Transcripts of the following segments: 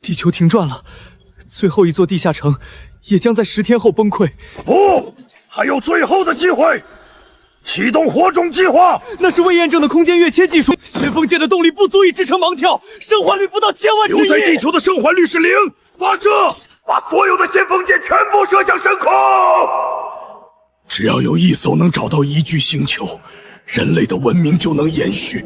地球停转了，最后一座地下城也将在10天后崩溃。不，还有最后的机会！启动火种计划。那是未验证的空间跃切技术，先锋舰的动力不足以支撑盲跳，生还率不到1000万之一。留在地球的生还率是0，发射！把所有的先锋舰全部射向深空。只要有一艘能找到宜居星球，人类的文明就能延续。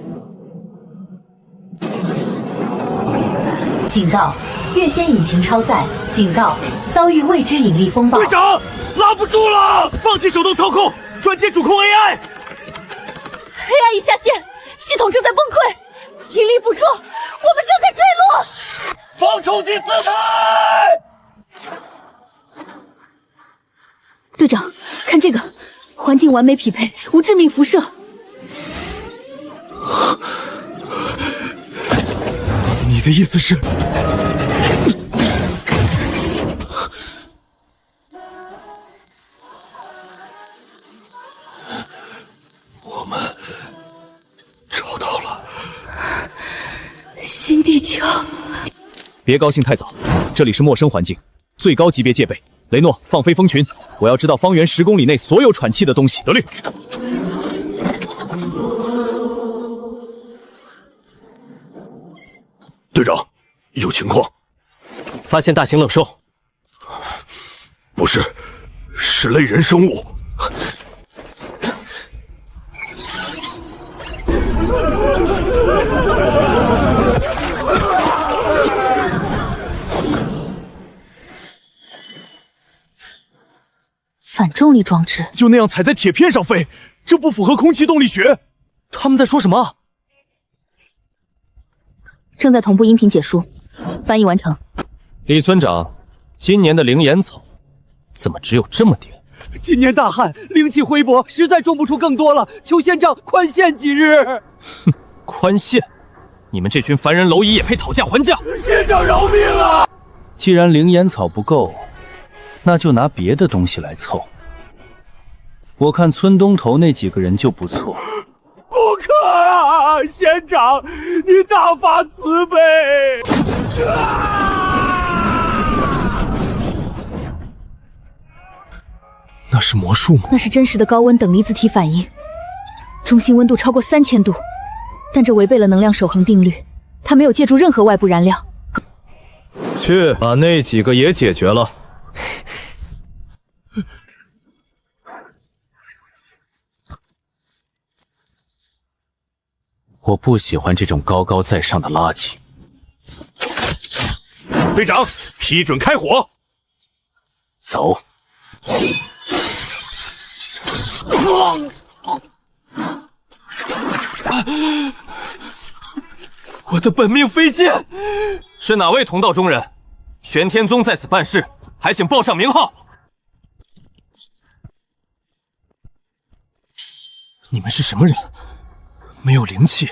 警告：月仙引擎超载。警告：遭遇未知引力风暴。队长，拉不住了！放弃手动操控，转接主控 AI。AI 已下线，系统正在崩溃，引力不出，我们正在坠落。放冲击姿态！队长，看这个，环境完美匹配，无致命辐射。你的意思是？我们找到了新地球。别高兴太早，这里是陌生环境，最高级别戒备。雷诺，放飞蜂群，我要知道方圆10公里内所有喘气的东西。得令。队长，有情况。发现大型冷兽。不是，是类人生物。反重力装置就那样踩在铁片上飞，这不符合空气动力学。他们在说什么？正在同步音频解说，翻译完成。李村长，今年的灵岩草怎么只有这么点？今年大旱，灵气微薄，实在种不出更多了。求县长宽限几日。哼，宽限？你们这群凡人蝼蚁也配讨价还价？县长饶命啊！既然灵岩草不够，那就拿别的东西来凑。我看村东头那几个人就不错。不可啊！县长，你大发慈悲！那是魔术吗？那是真实的高温等离子体反应，中心温度超过3000度，但这违背了能量守恒定律，它没有借助任何外部燃料。去把那几个也解决了。我不喜欢这种高高在上的垃圾。队长，批准开火。走。我的本命飞剑是哪位同道中人？玄天宗在此办事，还请报上名号。你们是什么人？没有灵气，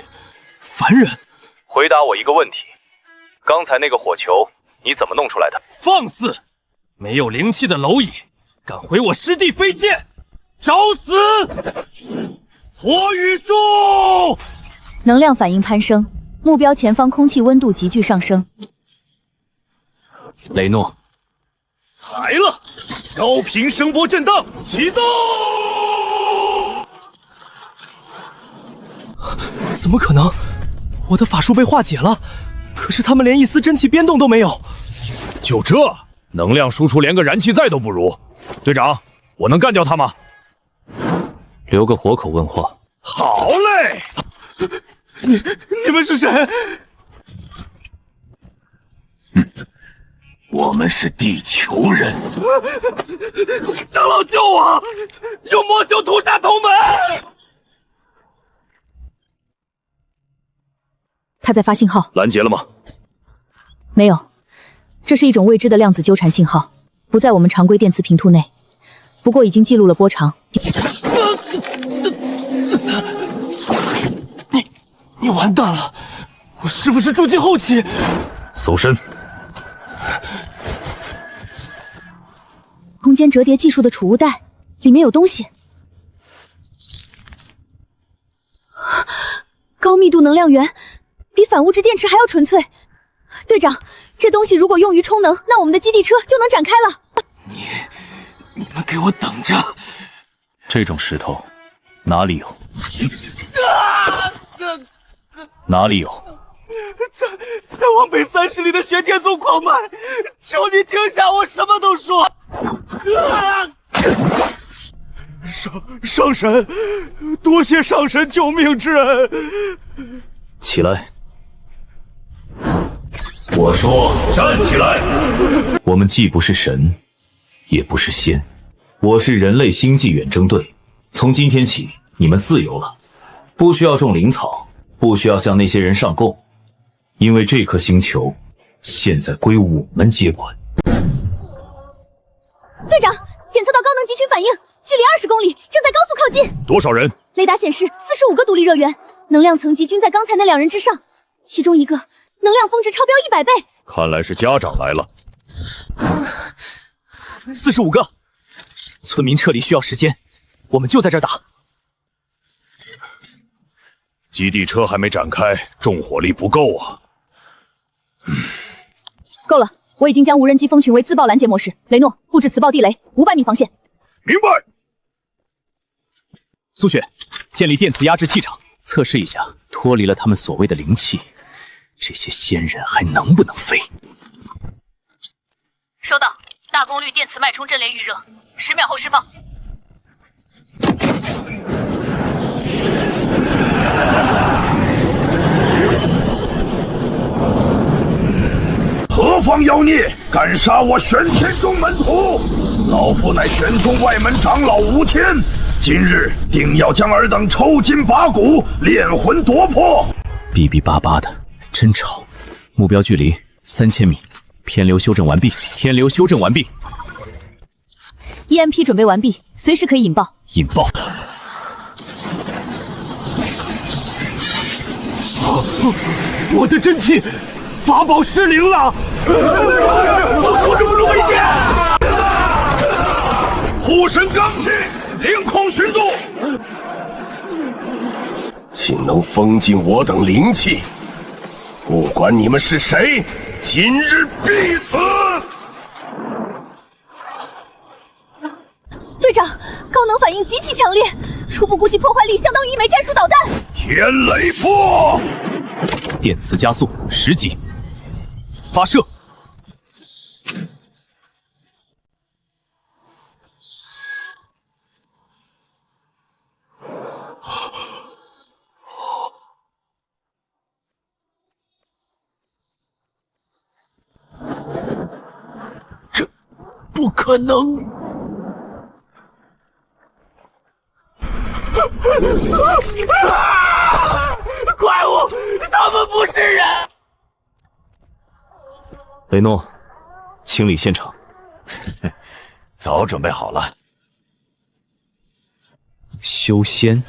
凡人。回答我一个问题，刚才那个火球你怎么弄出来的？放肆！没有灵气的蝼蚁，敢毁我师弟飞剑，找死！火雨术！能量反应攀升，目标前方空气温度急剧上升。雷诺，来了！高频声波震荡启动！怎么可能？我的法术被化解了，可是他们连一丝真气变动都没有。就这，能量输出连个燃气载都不如。队长，我能干掉他吗？留个活口问话。好嘞！你们是谁？我们是地球人。长老救我！有魔修屠杀同门！他在发信号。拦截了吗？没有，这是一种未知的量子纠缠信号，不在我们常规电磁频图内，不过已经记录了波长。你完蛋了！我师父是筑基后期。搜身。空间折叠技术的储物袋里面有东西。高密度能量源比反物质电池还要纯粹，队长，这东西如果用于充能，那我们的基地车就能展开了。你们给我等着！这种石头哪里有？哪里有？在往北30里的玄天宗狂脉，求你停下，我什么都说。上神，多谢上神救命之恩。起来！我说站起来！我们既不是神，也不是仙，我是人类星际远征队。从今天起，你们自由了，不需要种灵草，不需要向那些人上供，因为这颗星球现在归我们接管。队长，检测到高能集群反应，距离20公里，正在高速靠近。多少人？雷达显示45个独立热源，能量层级均在刚才那2人之上，其中一个能量峰值超标100倍。看来是家长来了。45个，村民撤离需要时间，我们就在这儿打。基地车还没展开，重火力不够啊。够了，我已经将无人机蜂群为自爆拦截模式。雷诺，布置磁暴地雷，500米防线。明白。苏雪，建立电磁压制气场，测试一下，脱离了他们所谓的灵气，这些仙人还能不能飞？收到，大功率电磁脉冲震雷预热，10秒后释放。何方妖孽，敢杀我玄天宗门徒！老夫乃玄宗外门长老吴天，今日定要将尔等抽筋拔骨，炼魂夺魄。哔哔叭叭的，真吵。目标距离3000米，偏流修正完毕。偏流修正完毕。EMP 准备完毕，随时可以引爆。引爆！我的真气法宝失灵了！护神罡气，凌空寻踪，竟能封禁我等灵气！不管你们是谁，今日必死！队长，高能反应极其强烈，初步估计破坏力相当于1枚战术导弹。天雷波，电磁加速10级，发射！这不可能！怪物，他们不是人！雷诺，清理现场。早准备好了。修仙，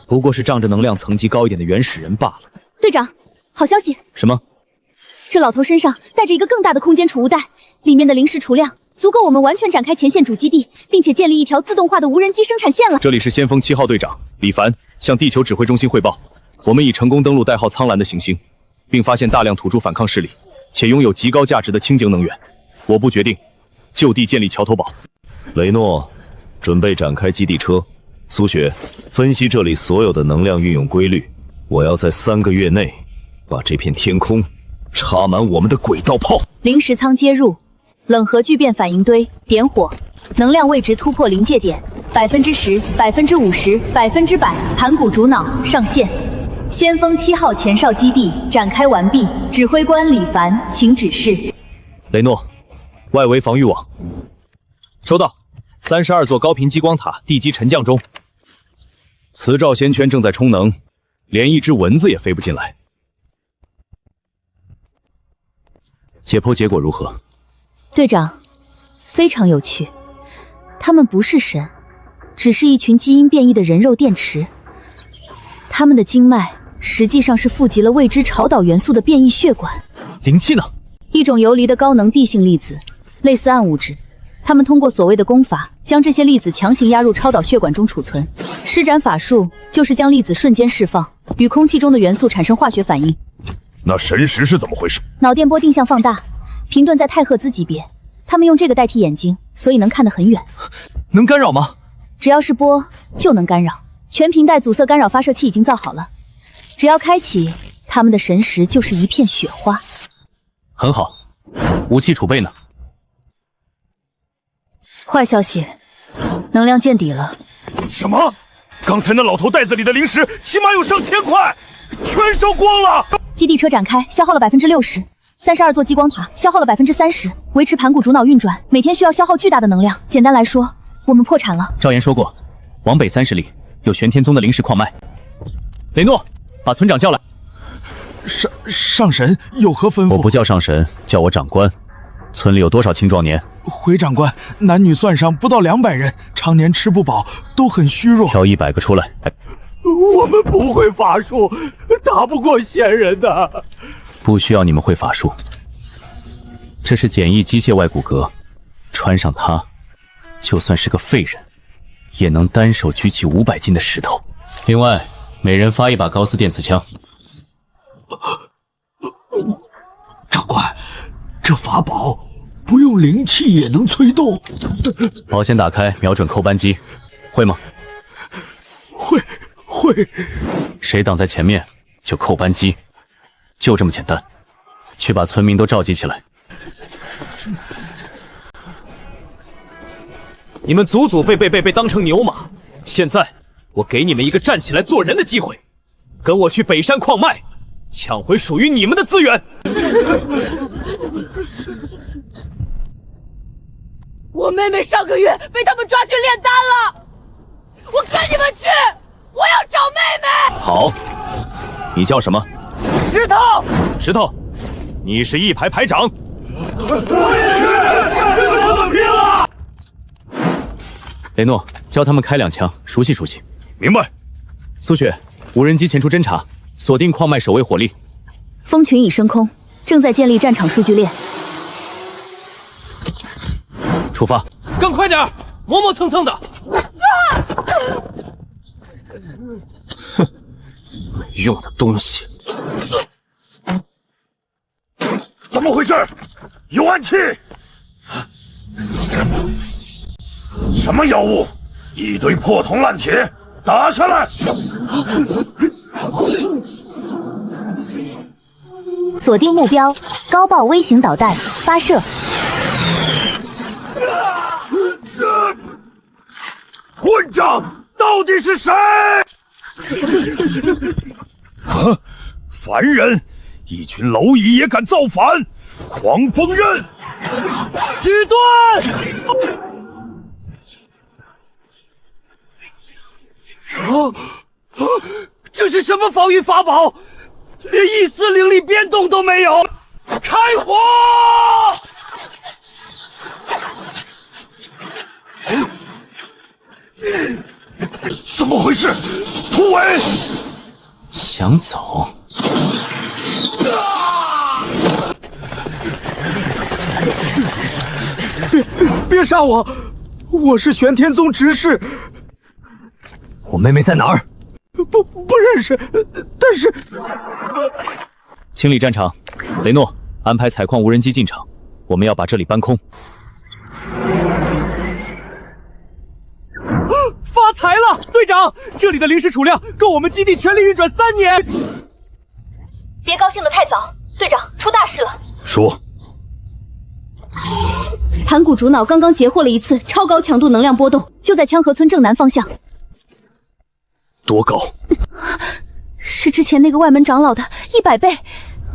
不过是仗着能量层级高一点的原始人罢了。队长，好消息！什么？这老头身上带着一个更大的空间储物袋，里面的灵石储量足够我们完全展开前线主基地，并且建立一条自动化的无人机生产线了。这里是先锋7号队长李凡，向地球指挥中心汇报，我们已成功登陆代号苍蓝的行星，并发现大量土著反抗势力，且拥有极高价值的清净能源。我部决定就地建立桥头堡。雷诺，准备展开基地车。苏雪，分析这里所有的能量运用规律。我要在3个月内把这片天空插满我们的轨道炮。灵石舱接入，冷核聚变反应堆点火，能量位置突破临界点，10%、50%、100%，盘古主脑上线。先锋7号前哨基地展开完毕，指挥官李凡，请指示。雷诺，外围防御网。收到。32座高频激光塔地基沉降中，磁罩线圈正在充能，连一只蚊子也飞不进来。解剖结果如何？队长，非常有趣。他们不是神，只是一群基因变异的人肉电池。他们的经脉实际上是富集了未知潮岛元素的变异血管。灵气呢？一种游离的高能地性粒子，类似暗物质。他们通过所谓的功法，将这些粒子强行压入超导血管中储存。施展法术就是将粒子瞬间释放，与空气中的元素产生化学反应。那神识是怎么回事？脑电波定向放大，频段在太赫兹级别。他们用这个代替眼睛，所以能看得很远。能干扰吗？只要是波就能干扰。全频带阻塞干扰发射器已经造好了，只要开启，他们的神识就是一片雪花。很好，武器储备呢？坏消息，能量见底了。什么？刚才那老头袋子里的零食起码有上千块，全烧光了。基地车展开，消耗了60%，32座激光塔消耗了30%，维持盘古主脑运转，每天需要消耗巨大的能量。简单来说，我们破产了。赵岩说过，往北30里有玄天宗的灵石矿脉。雷诺，把村长叫来。上神有何吩咐？我不叫上神，叫我长官。村里有多少青壮年？回长官，男女算上不到200人，常年吃不饱，都很虚弱。挑100个出来。我们不会法术，打不过仙人的。不需要你们会法术，这是简易机械外骨骼，穿上它，就算是个废人，也能单手举起500斤的石头。另外，每人发1把高斯电磁枪。长官，这法宝不用灵气也能催动。保险打开，瞄准扣扳机，会吗？会。谁挡在前面就扣扳机，就这么简单。去把村民都召集起来。你们祖祖辈辈被当成牛马，现在我给你们一个站起来做人的机会，跟我去北山矿脉，抢回属于你们的资源。我妹妹上个月被他们抓去炼丹了，我跟你们去，我要找妹妹。好，你叫什么？石头。石头，你是一排排长。我们拼了！雷诺，教他们开2枪，熟悉熟悉。明白。苏雪，无人机前出侦查，锁定矿脉守卫火力。蜂群已升空，正在建立战场数据链。出发！更快点，磨磨蹭蹭的。哼，没用的东西。怎么回事？有暗器！什么妖物？一堆破铜烂铁，打下来！锁定目标，高爆微型导弹发射。混账！到底是谁？啊！凡人，一群蝼蚁也敢造反！狂风刃，举盾！这是什么防御法宝？连一丝灵力变动都没有！开火！怎么回事？突围！想走？别杀我！我是玄天宗执事。我妹妹在哪儿？不认识，但是清理战场。雷诺，安排采矿无人机进场，我们要把这里搬空。发财了，队长！这里的灵石储量够我们基地全力运转3年。别高兴得太早，队长，出大事了！说。盘古主脑刚刚截获了一次超高强度能量波动，就在羌河村正南方向。多高？是之前那个外门长老的100倍。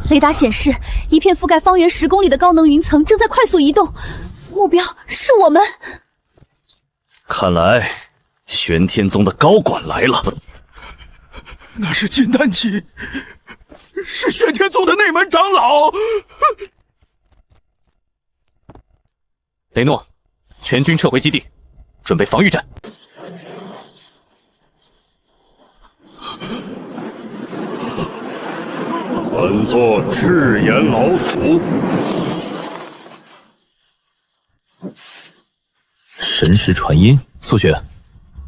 雷达显示，一片覆盖方圆10公里的高能云层正在快速移动，目标是我们。看来玄天宗的高管来了。那是金丹奇，是玄天宗的内门长老。雷诺，全军撤回基地，准备防御战。本座赤炎老祖。神识传音，苏雪，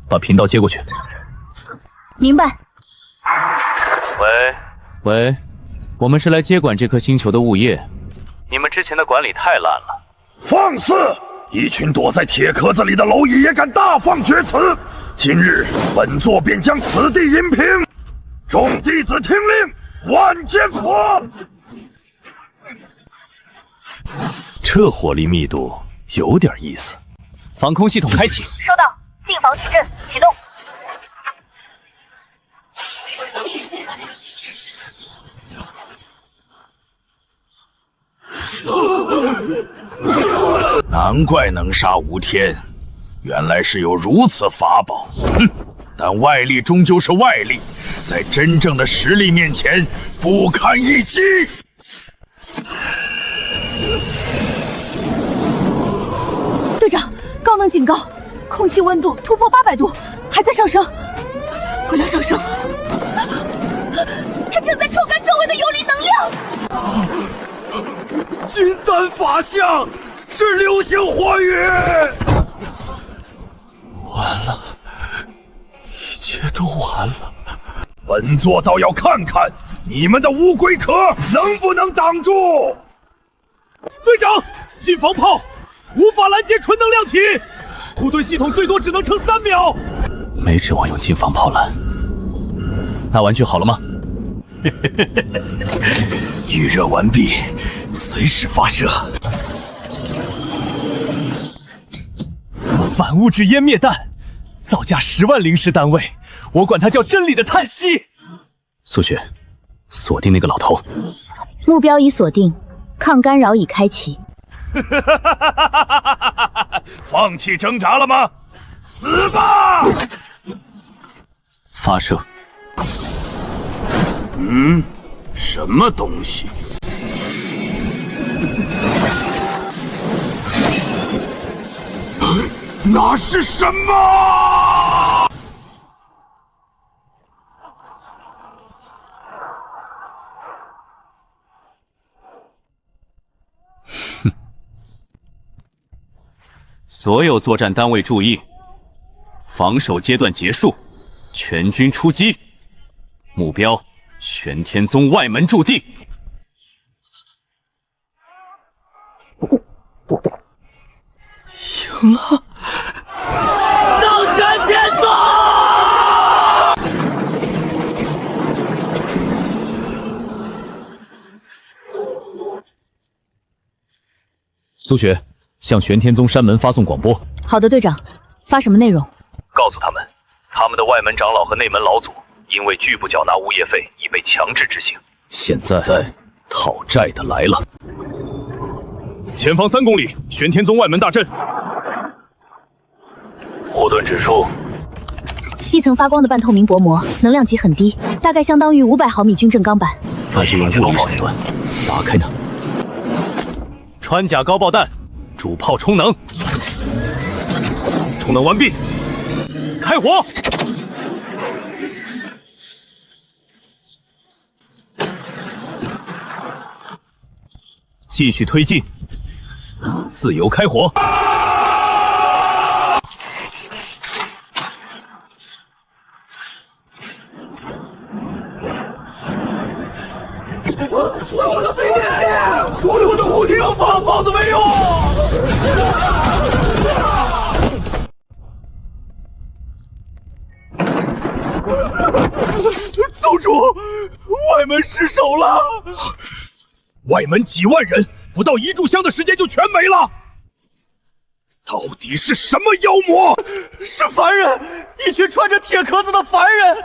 把频道接过去。明白。喂，我们是来接管这颗星球的物业。你们之前的管理太烂了。放肆！一群躲在铁壳子里的蝼蚁也敢大放厥词！今日本座便将此地夷平。众弟子听令，万剑佛！这火力密度有点意思。防空系统开启。收到，进防取阵，启动。难怪能杀吴天，原来是有如此法宝。哼！但外力终究是外力，在真正的实力面前不堪一击。队长，高能警告，空气温度突破800度，还在上升，不要上升。它正在抽干周围的游离能量。金丹法相是流星火雨。完了，一切都完了。本座倒要看看你们的乌龟壳能不能挡住。队长，近防炮无法拦截纯能量体，护盾系统最多只能撑3秒。没指望用近防炮拦。那玩具好了吗？预热完毕，随时发射。反物质湮灭弹，造价10万灵石单位，我管它叫真理的叹息。苏雪，锁定那个老头。目标已锁定，抗干扰已开启。放弃挣扎了吗？死吧！发射。什么东西？那是什么？所有作战单位注意，防守阶段结束，全军出击，目标玄天宗外门驻地。赢了！斗玄天宗！苏雪，向玄天宗山门发送广播。好的，队长，发什么内容？告诉他们，他们的外门长老和内门老祖因为拒不缴纳物业费，已被强制执行。现在讨债的来了。前方3公里，玄天宗外门大阵。护盾指数。一层发光的半透明薄膜，能量级很低，大概相当于500毫米军阵钢板。那就用物理手段砸开它。穿甲高爆弹，主炮充能。充能完毕，开火！继续推进，自由开火。我的护体要放炮子没用。宗主，外门失守了。外门几万人，不到1炷香的时间就全没了。到底是什么妖魔？是凡人，一群穿着铁壳子的凡人，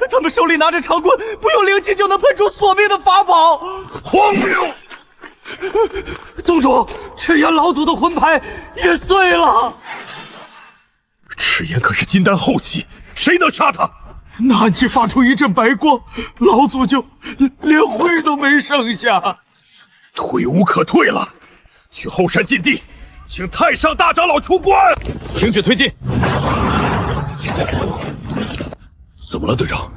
他们手里拿着长棍，不用灵气就能喷出索命的法宝。荒谬！宗主，赤炎老祖的魂牌也碎了。赤炎可是金丹后期，谁能杀他？那暗器发出一阵白光，老祖就连灰都没剩下。退无可退了，去后山禁地，请太上大长老出关。停止推进。怎么了，队长？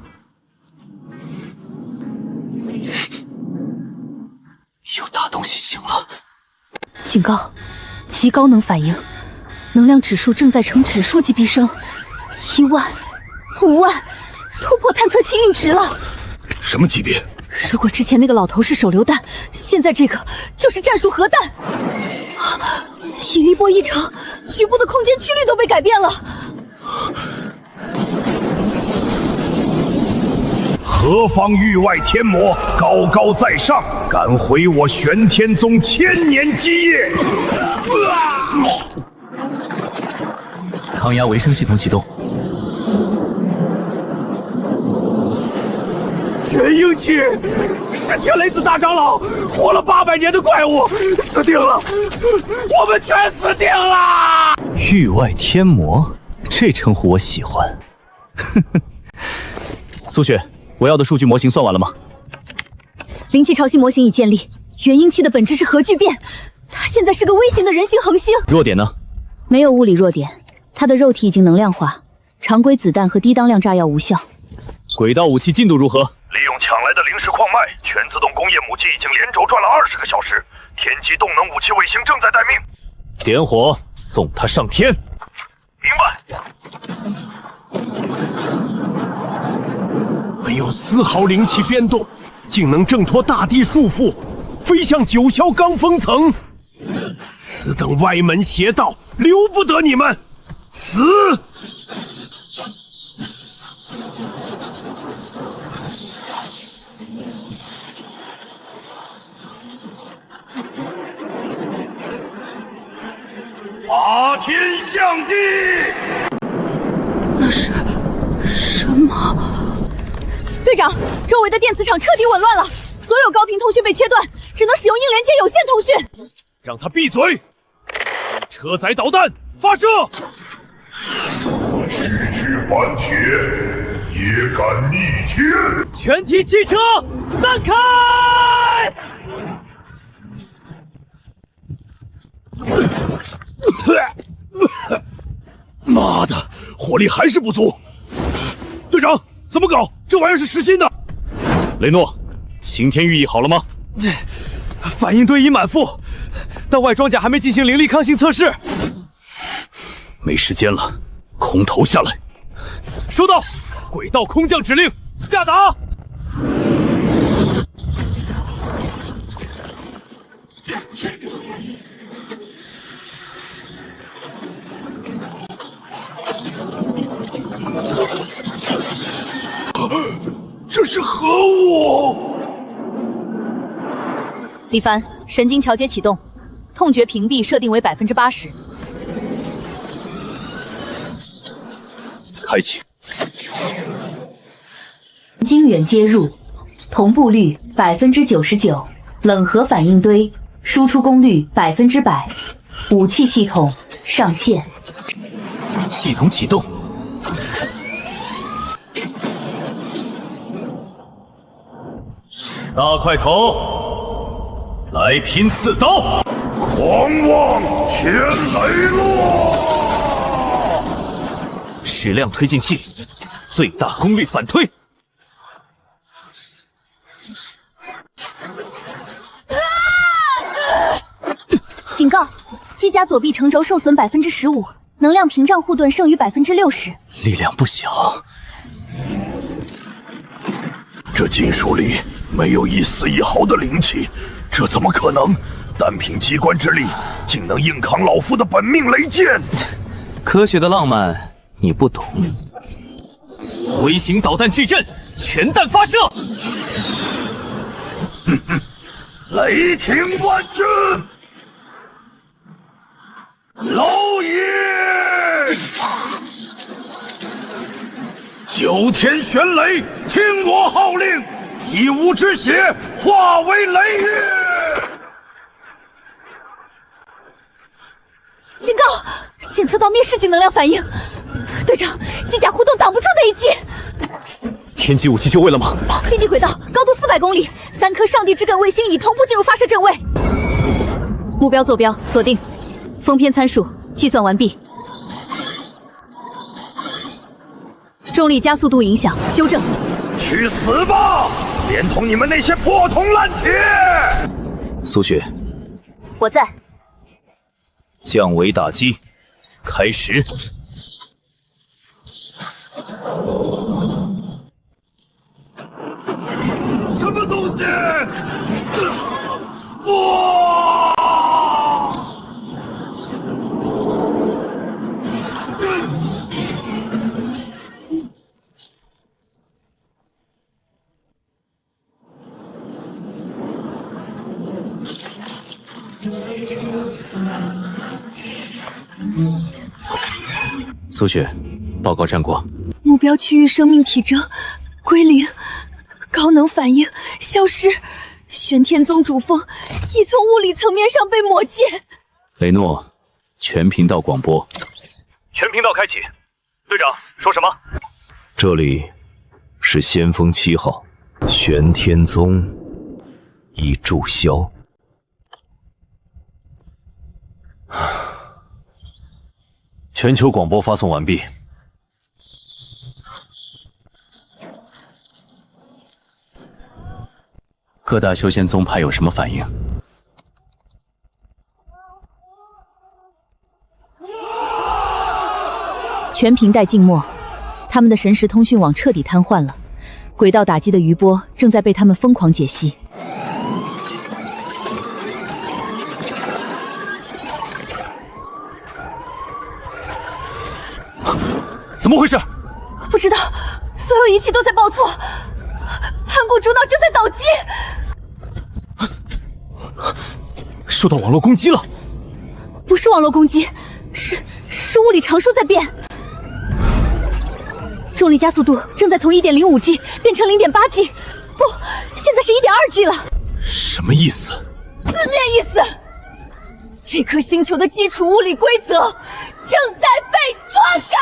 有大东西醒了。警告，极高能反应，能量指数正在呈指数级逼升，1万、5万，突破探测器阈值了。什么级别？如果之前那个老头是手榴弹，现在这个就是战术核弹。引力波异常，局部的空间曲率都被改变了。何方域外天魔高高在上，敢毁我玄天宗千年基业！抗压维生系统启动。元婴期是天雷子大长老，活了800年的怪物，死定了，我们全死定了！域外天魔，这称呼我喜欢。苏雪，我要的数据模型算完了吗？灵气潮汐模型已建立，元婴期的本质是核聚变，它现在是个微型的人形恒星。弱点呢？没有物理弱点，它的肉体已经能量化，常规子弹和低当量炸药无效。轨道武器进度如何？利用抢来的灵石矿脉，全自动工业母机已经连轴转了20个小时，天级动能武器卫星正在待命。点火，送它上天。明白。没有丝毫灵气变动，竟能挣脱大地束缚，飞向九霄罡峰层。此等歪门邪道，留不得你们死！法天象地！那是什么？队长，周围的电磁场彻底紊乱了，所有高频通讯被切断，只能使用硬连接有线通讯。让他闭嘴！车载导弹发射！区区凡铁也敢逆天！全体汽车散开！妈的，火力还是不足！队长，怎么搞？这玩意儿是实心的。雷诺，刑天寓意好了吗？反应堆已满负，但外装甲还没进行灵力抗性测试。没时间了，空投下来。收到，轨道空降指令，下达。这是何物？李凡，神经桥接启动，痛觉屏蔽设定为80%。开启。经远接入，同步率99%，冷核反应堆输出功率100%，武器系统上线。系统启动。大块头，来拼刺刀！狂妄天雷落！矢量推进器，最大功率反推。警告：机甲左臂承轴受损15%，能量屏障护盾剩余60%。力量不小。这金属里没有一丝一毫的灵气，这怎么可能？单凭机关之力，竟能硬扛老夫的本命雷剑？科学的浪漫你不懂。微型导弹矩阵，全弹发射！雷霆万钧！蝼蚁！九天玄雷，听我号令，以吾之血化为雷雨！警告！检测到灭世级能量反应。队长，机甲护盾挡不住那一击。天级武器就位了吗？基地轨道高度400公里，3颗上帝之艮卫星已同步进入发射阵位。目标坐标锁定，风偏参数计算完毕。重力加速度影响修正。去死吧！连同你们那些破铜烂铁！苏雪，我在。降维打击，开始。什么东苏雪，报告战果。目标区域生命体征归零，高能反应消失，玄天宗主峰已从物理层面上被抹戒。雷诺，全频道广播。全频道开启。队长说什么？这里是先锋7号，玄天宗已注销。全球广播发送完毕。各大修仙宗派有什么反应？全屏带静默，他们的神识通讯网彻底瘫痪了，轨道打击的余波正在被他们疯狂解析。怎么回事？不知道，所有仪器都在报错，盘古主脑正在倒机。受到网络攻击了。不是网络攻击，是物理常数在变。重力加速度正在从 1.05G 变成 0.8G， 不，现在是 1.2G 了。什么意思？字面意思，这颗星球的基础物理规则正在被篡改。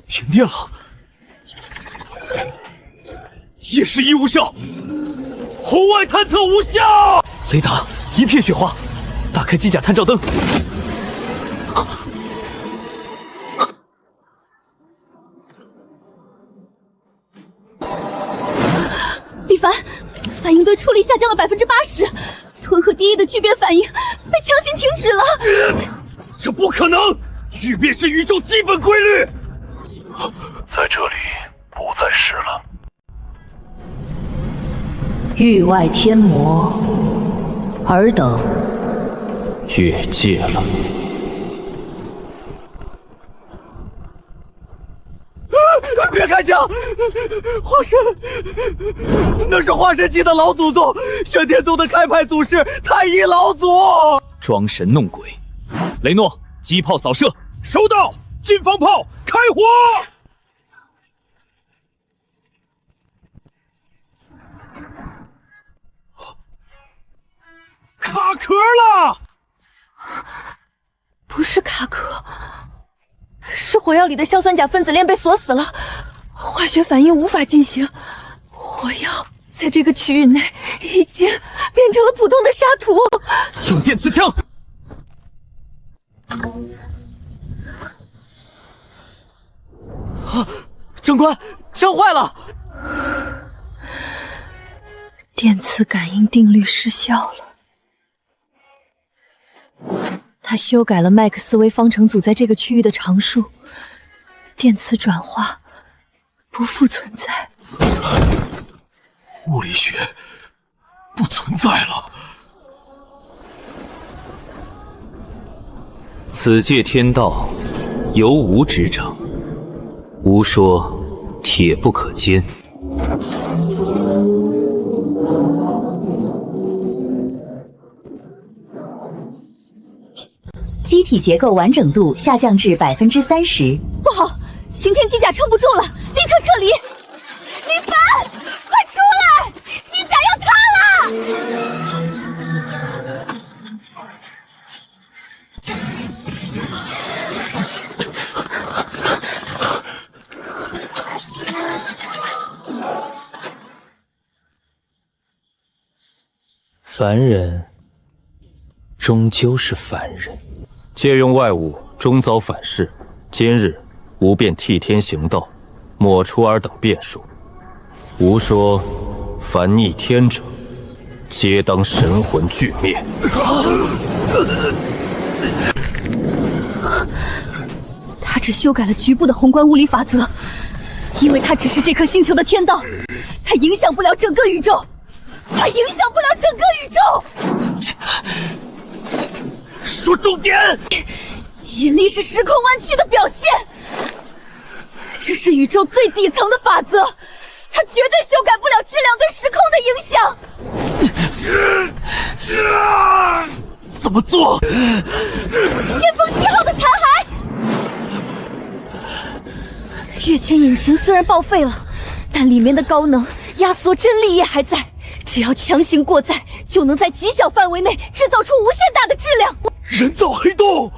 停电了，夜视仪无效，红外探测无效，雷达一片雪花，打开机甲探照灯。李凡，反应堆处理下降了80%，吞和第一的聚变反应被强行停止了。这不可能，聚变是宇宙基本规律。在这里不再是了。域外天魔，尔等越界了。别开枪！化身，那是化神期的老祖宗，玄天宗的开派祖师太乙老祖。装神弄鬼！雷诺，机炮扫射，收到！近防炮开火！卡壳了！不是卡壳，是火药里的硝酸钾分子链被锁死了，化学反应无法进行。火药在这个区域内已经变成了普通的沙土。用电磁枪！啊！长官，枪坏了！电磁感应定律失效了。他修改了麦克斯韦方程组在这个区域的常数，电磁转化不复存在。物理学不存在了。此界天道由吾执掌，吾说铁不可坚。机体结构完整度下降至30%。不好，刑天机甲撑不住了，立刻撤离！李凡，快出来！机甲要塌了！凡人终究是凡人。借用外物，终遭反噬。今日，吾便替天行道，抹除尔等变数。吾说，凡逆天者，皆当神魂俱灭。他只修改了局部的宏观物理法则，因为它只是这颗星球的天道，它影响不了整个宇宙，它影响不了整个宇宙。说重点！引力是时空弯曲的表现，这是宇宙最底层的法则，它绝对修改不了质量对时空的影响。怎么做？先锋7号的残骸，跃迁引擎虽然报废了，但里面的高能压缩真力也还在，只要强行过载，就能在极小范围内制造出无限大的质量。人造黑洞，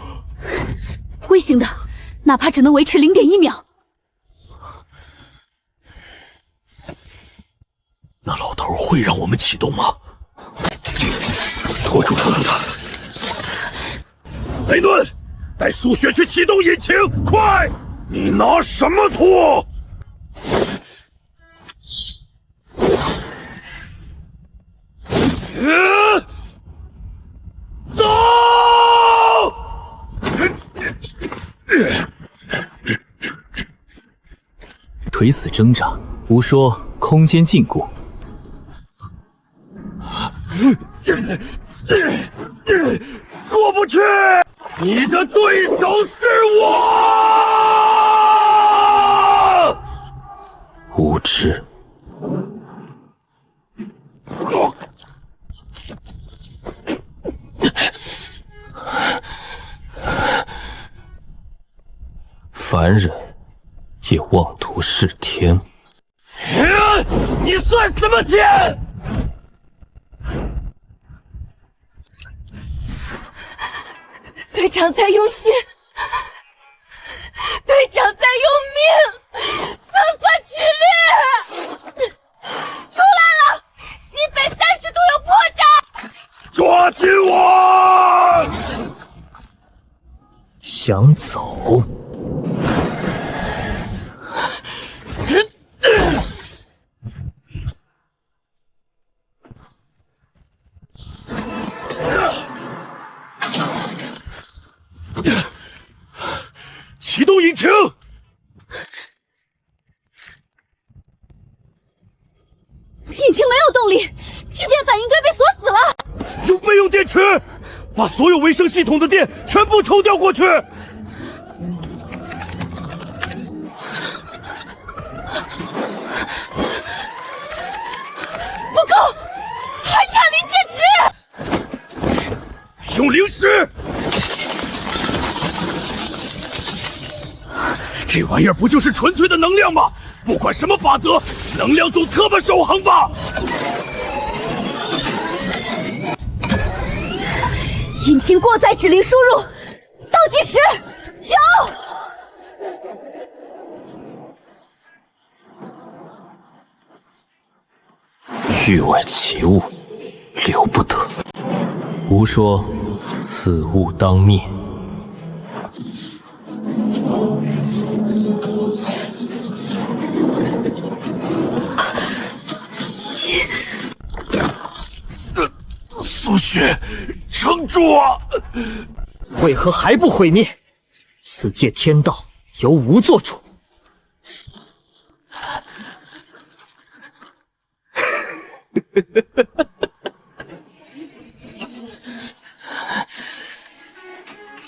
微型的，哪怕只能维持0.1秒。那老头会让我们启动吗？拖住他！雷顿，带苏雪去启动引擎，快！你拿什么拖？走！垂死挣扎，无说空间禁锢。过不去！你的对手是我！无知。凡人也妄图弑天。你算什么天？队长在用心，队长在用命，总算取力！出来了，西北30度有破绽！抓紧我！想走？启动引擎！引擎没有动力，聚变反应堆被锁死了。用备用电池，把所有维生系统的电全部抽调过去。不够，还差临界值。用灵石。这玩意儿不就是纯粹的能量吗？不管什么法则，能量总特么守恒吧。引擎过载指令输入，倒计时9。域外奇物，留不得。吾说，此物当灭。苏雪，撑住啊！为何还不毁灭？此界天道由吾做主。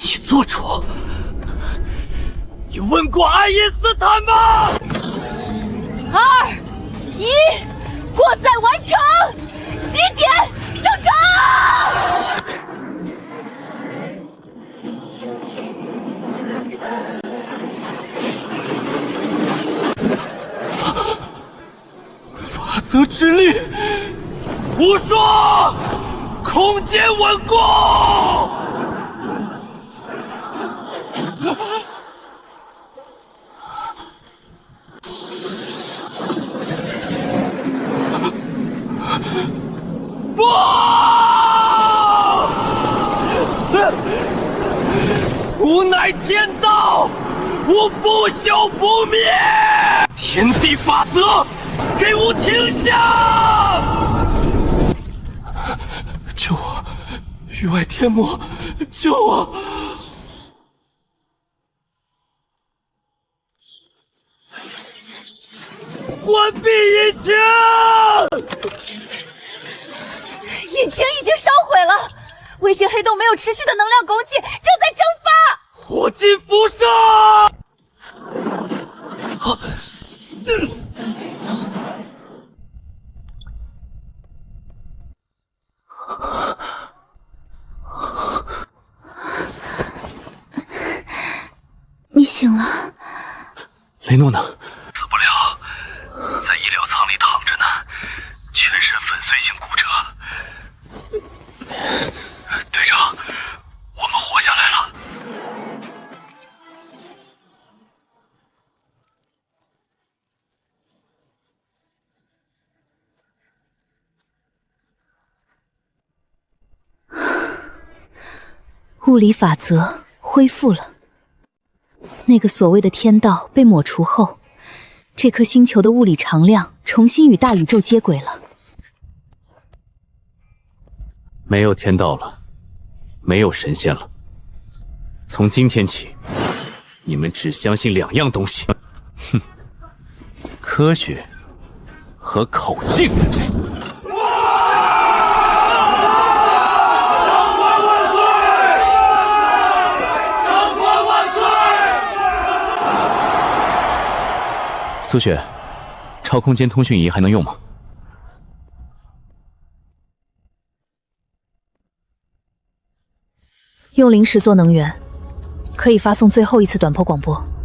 你做主？你问过爱因斯坦吗2、1，过载完成，起点上场。法则之力，我说，空间稳固。不！吾乃天道，吾不朽不灭。天地法则，给吾停下！救我！域外天魔，救我！星黑洞没有持续的能量供给，正在蒸发。火金辐射！你醒了。雷诺呢？死不了，在医疗舱里躺着呢，全身粉碎性骨折。队长，我们活下来了。物理法则恢复了。那个所谓的天道被抹除后，这颗星球的物理常量重新与大宇宙接轨了。没有天道了，没有神仙了。从今天起，你们只相信2样东西：哼，科学和口径。苏雪，超空间通讯仪还能用吗？用灵石做能源，可以发送最后一次短波广播。